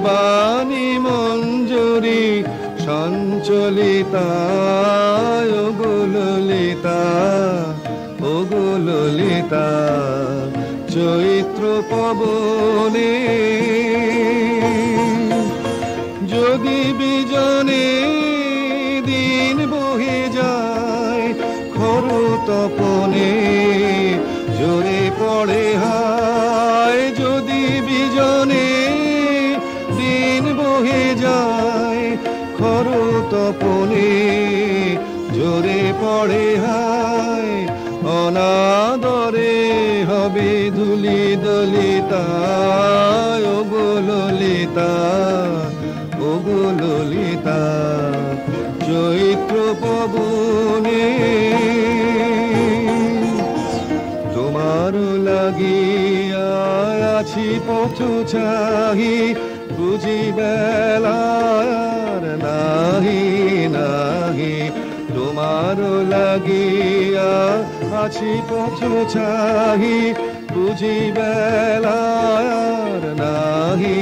বাণী মঞ্জুরি সঞ্চলিতা, ও গো ললিতা, ও গো ললিতা। চৈত্র পবনে যোগী বিজনে দিন বহে যায়, খরু তপনে জোরে পড়ে হায়, যদি বিজনে দিন বহে যায়, খরু তপনে জোরে পড়ে হায়, অনাদরে হবে ধুলি দলিতা, ও গো ললিতা, ও গো ললিতা। চৈত্র পবনে তোমার লাগিয়া আছি পথ চাহি, বুঝি বেলার নাহি নাহি। তোমার লাগিয়া আছি পথ চাহি, বুঝি বেলার নাহি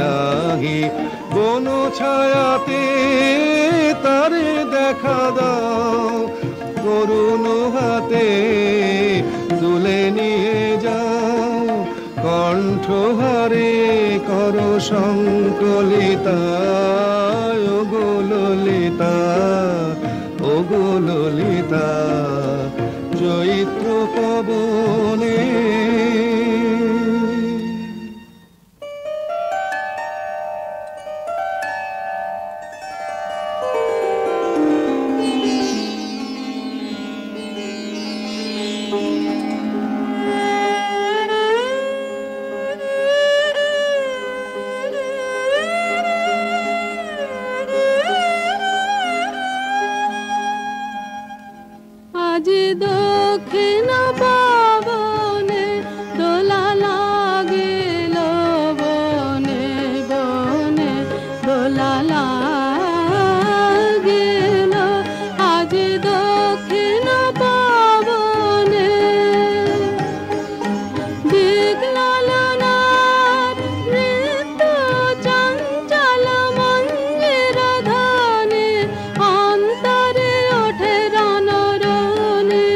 নাহি। কোন ছায়াতে তারে দেখা দাও, করুণ হাতে তুলে নিয়ে যাও, কণ্ঠহারে কর সংকলিতা, ও গো ললিতা, ও গো ললিতা। চৈত্র পবনে আজ দক্ষিণ পবনে দোলা লাগিল বনে বনে, দোলা লাগিল আজ দক্ষিণ পবনে। দিগ্লালনার নৃত্য চঞ্চল মঞ্জির ধ্বনি, অন্তরে ওঠে রণরণি।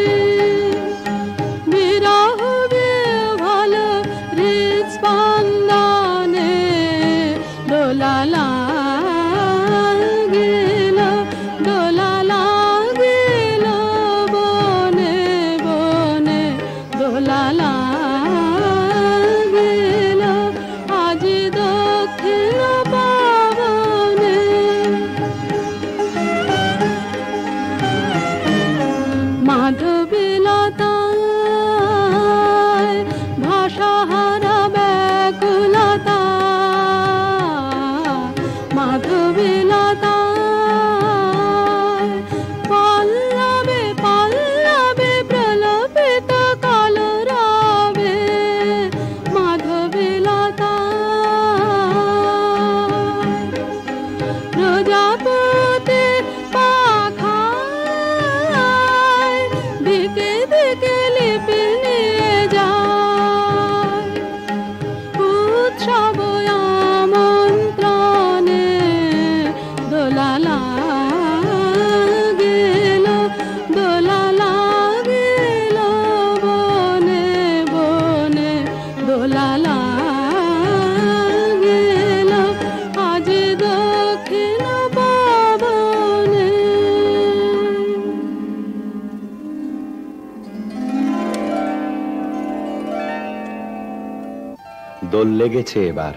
দোল লেগেছে এবার,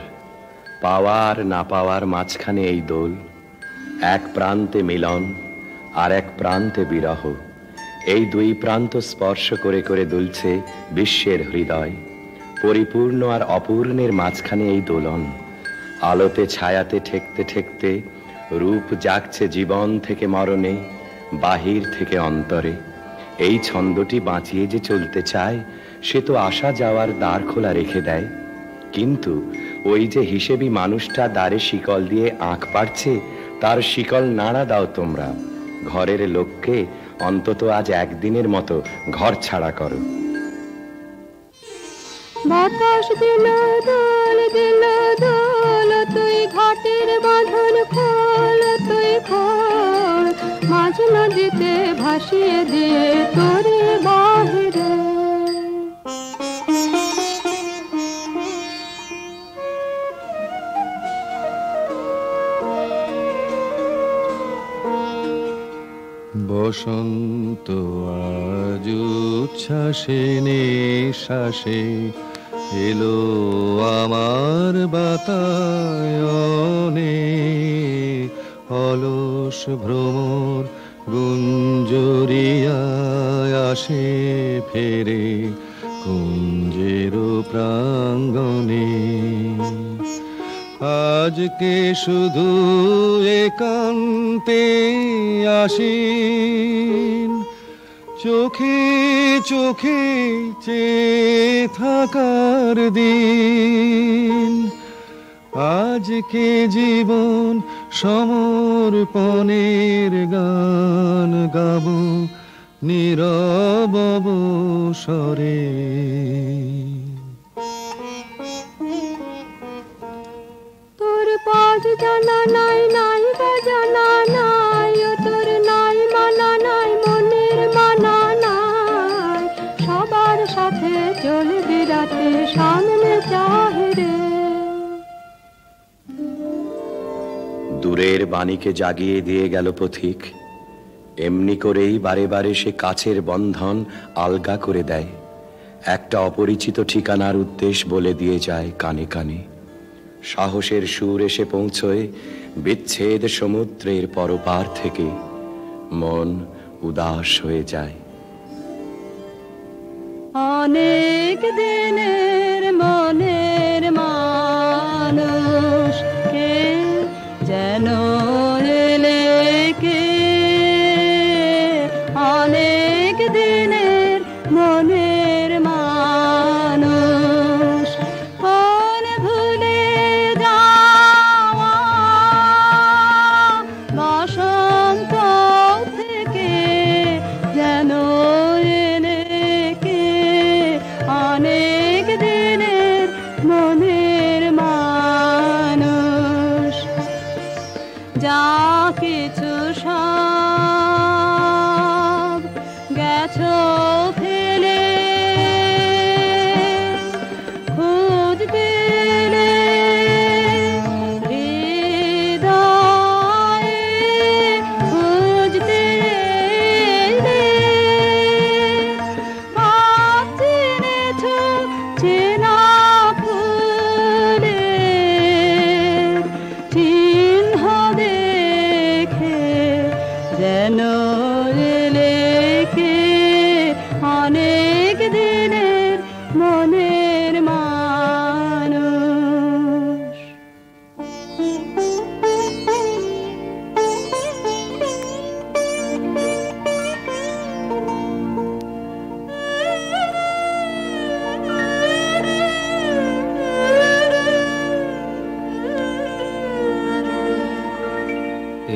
পাওয়ার না পাওয়ার মাঝখানে এই দোল। এক প্রান্তে মিলন আর এক প্রান্তে বিরহ, এই দুই প্রান্ত স্পর্শ করে করে দুলছে বিশ্বের হৃদয়। পরিপূর্ণ আর অপূর্ণের মাঝখানে এই দোলন, আলোতে ছায়াতে ঠেকতে ঠেকতে রূপ জাগছে জীবন থেকে মরণে, বাহির থেকে অন্তরে। এই ছন্দটি বাঁচিয়ে যে চলতে চায়, সে তো আসা যাওয়ার দ্বার খোলা রেখে দেয়। কিন্তু ওই যে হিসেবি মানুষটা দ্বারে শিকল দিয়ে আঁক পাড়ছে, তার শিকল নাড়া দাও তোমরা। ঘরের লোককে অন্তত আজ একদিনের মতো ঘর ছাড়া করো। বাতাস দিল দোল দিল দোল, তুই ঘাটের বাঁধন খোল, তুই খোল, মাঝ নদীতে ভাসিয়ে দিয়ে তোরে বাহিরে। বসন্ত আজ উচ্ছ্বাসে নিঃশ্বাসে এলো আমার বাতায়নে, অলস ভ্রমর গুঞ্জরিয়ায় আসে ফেরে কুঞ্জের প্রাঙ্গণে। আজকে শুধু একান্তে আসেন, চোখে চোখে চেয়ে থাকার দিন। আজকে জীবন সমর্পণের গান গাবো নীরব অবসরে। তোর পাজ জানা নাই নাই বাজানা নাই, তোর নাই মানা নাই মনের মানা নাই, সবার সাথে চলবি রাতে সামনে চাহিরে। দূরের বাণীকে জাগিয়ে দিয়ে গেল পথিক, এমনি করেই বারে বারে সে কাছের বন্ধন আলগা করে দেয়। একটা অপরিচিত ঠিকানার উদ্দেশ্য বলে দিয়ে যায় কানে কানে। সাহসের সুর এসে পৌঁছয় বিচ্ছেদ সমুদ্রের পরপার থেকে, মন উদাস হয়ে যায়। অনেক দিনের মনের মানুষ কে যেন এলে কে, অনেক দিনের মনের মানুষ কোন ভুলে যাওয়া বসন্ত থেকে যেন এলে কে, অনেক দিনের মনের মানুষ। যা কিছু সব গেছো ফেলে, খোঁজ পেলে হৃদয়ে, খুঁজতে এলে আজ চিনেছো চেনা ফুলের চিহ্ন দেখে যেন এলে কে, অনেক দিনের মনের মানুষ।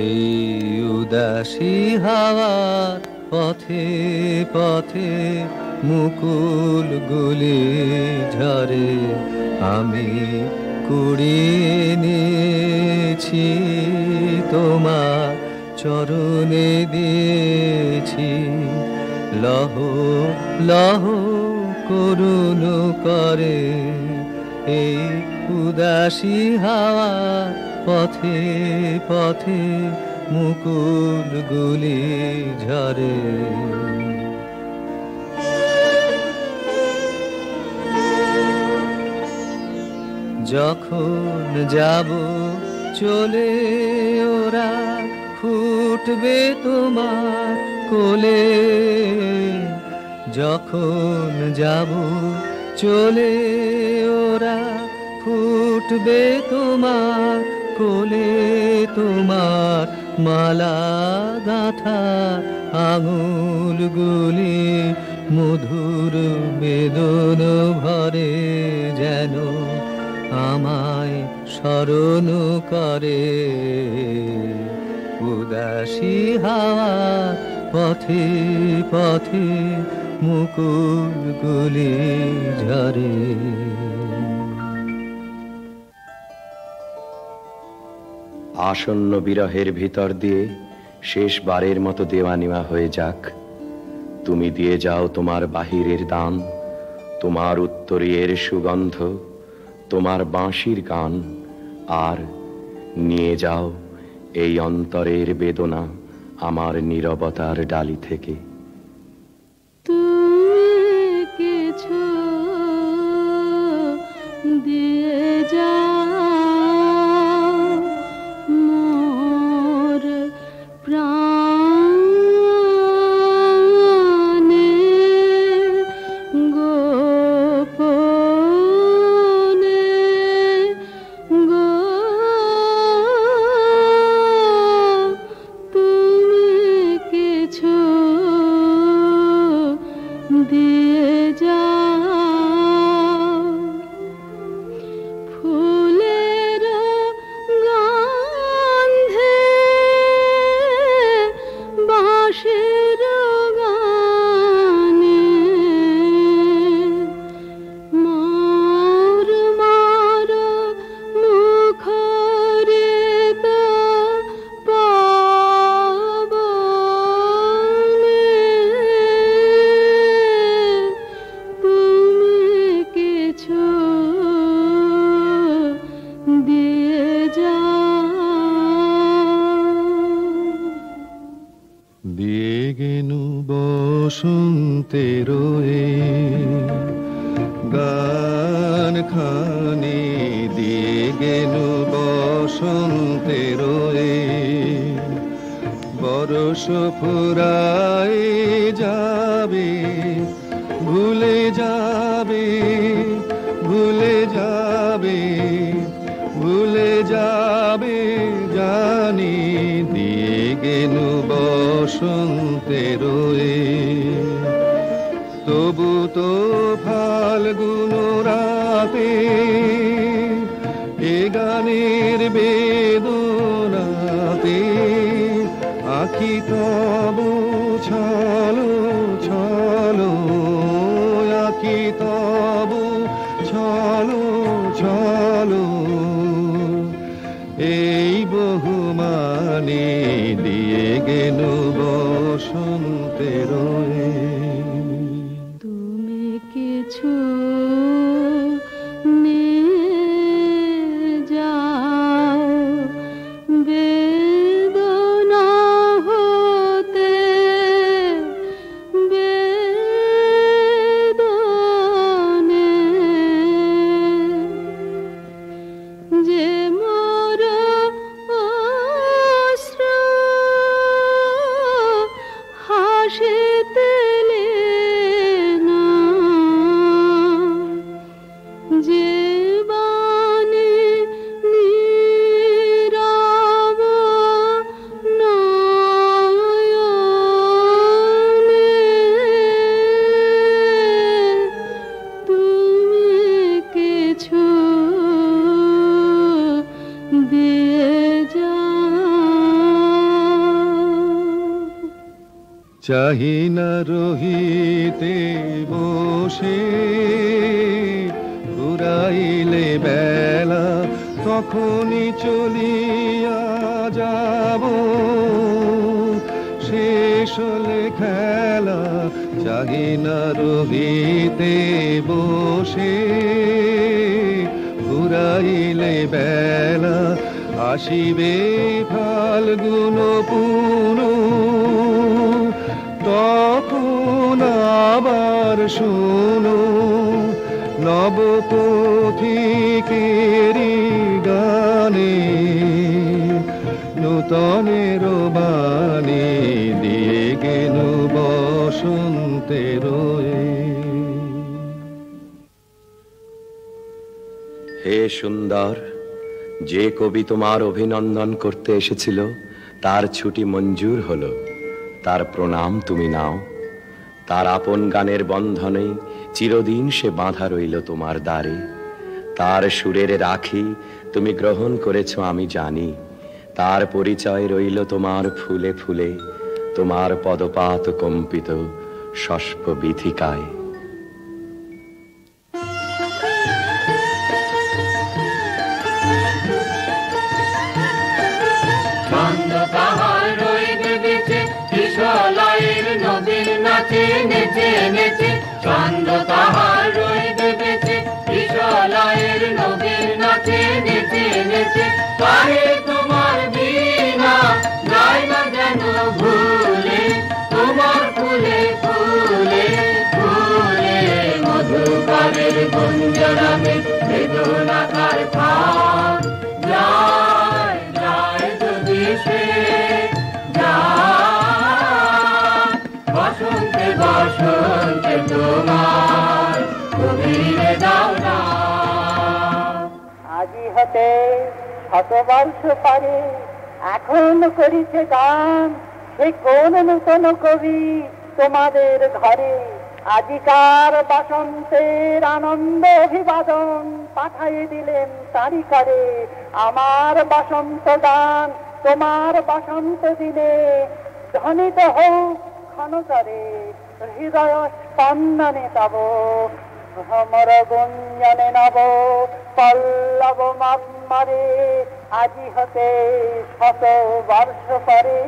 এই উদাসী হাওয়ার পথে পথে মুকুল গুলি ঝরে, আমি কুড়িয়ে নিয়েছি তোমার চরণে দিয়েছি। লহ লহ করুণ করে এই উদাসী হাওয়ার পথে পথে মুকুল গুলি ঝরে। যখন যাব চলে ওরা ফুটবে তোমার কোলে, যখন যাব চলে ওরা ফুটবে তোমার কোলে, তোমার মালা গাঁথা আঙুলগুলি মধুর বেদন ভরে যেন আমায় স্মরণ করে। উদাসী হাওয়া পথে পথে মুকুলগুলি ঝরে। আসন্ন বিরহের ভিতর দিয়ে শেষবারের মতো দেওয়া নেওয়া হয়ে যাক। তুমি দিয়ে যাও তোমার বাহিরের দান, তোমার উত্তরীয়ের সুগন্ধ, তোমার বাঁশির গান, আর নিয়ে যাও এই অন্তরের বেদনা আমার নীরবতার ডালি থেকে। তুমি কিছু দিয়ে যাও মোর প্রাণে গোপনে গো, তুমি কিছু দিয়ে যাও ফুলের গন্ধে বাঁশির গানে মোর মার মুখরিত পাবনে তুমি কিছু দিয়ে যাও। দিয়ে গেনু বসন্তের গান খানি, দিয়ে গেনু বসন্তের বরস ফুরাই যাবে, ভুলে যাবে, ভুলে যাবে, ভুলে যাবে জানি, দিয়ে গেনু বসন্তের তবু তো ফাল্গুন রাতে এ গানের বেদনাতে আঁখি তবু ছলো ছলো, আঁখি তবু ছলো ছলো, এই বহুমানে দিয়ে গেনু বসন্তের। তুমি কিছু নিয়ে যাও বেদনা হতে বেদনে, যে মোর অশ্রু হাসিতে না, যে বাণী নীরব নয়নে তুমি কিছু দিয়ে যাও। চাহি না রহিতে বসে, ঘুরাইলে বেলা তখনই চলিয়া যাব, শেষ হলে খেলা। চাহি না রহিতে বসে, ঘুরাইলে বেলা আসিবে ফাল্গুন পুন, তখন আবার শোনো নব পথিকেরি গানে নূতনের বাণী দিয়ে গেল বসন্তের। হে সুন্দর, যে কবি তোমার অভিনন্দন করতে এসেছিল তার ছুটি মঞ্জুর হলো, তার প্রণাম তুমি নাও। তার আপন গানের বন্ধনে চিরদিন সে বাঁধা রইল তোমার দ্বারে। তার সুরের রাখি তুমি গ্রহণ করেছ আমি জানি, তার পরিচয় রইল তোমার ফুলে ফুলে, তোমার পদপাত কম্পিত শস্প বিথিকায়। ছন্দ তাহার রইবে বেঁচে কিশোলাইয়ের নবীন নাচে নেচে নেচে। ছন্দ তাহার রইবে বেঁচে কিশোলাইয়ের নবীন নাচে নেচে নেচে। পারে তোমার বিনা যায় না যেন ভুলে, তোমার ফুলে ফুলে ফুলে মধুকরের গুঞ্জরণে বেদনাকার থাক যায় যায় যদি সে যায়। বসন্তে বসন্তে তোমার কবিরে দাও না। আজি হতে শতবর্ষ পারে এখন করিছে গান, সে কোন নূতন কবি তোমাদের ঘরে। আজিকার বসন্তের আনন্দ অভিবাদন পাঠাইয়ে দিলেন তারি করে। আমার বসন্ত গান তোমার বসন্ত দিনে ধ্বনিত হোক ক্ষণতরে, হৃদয় স্পন্দনে তব ভ্রমর গুঞ্জনে নব পল্লব মারে। আজি হতে শত বর্ষ পরে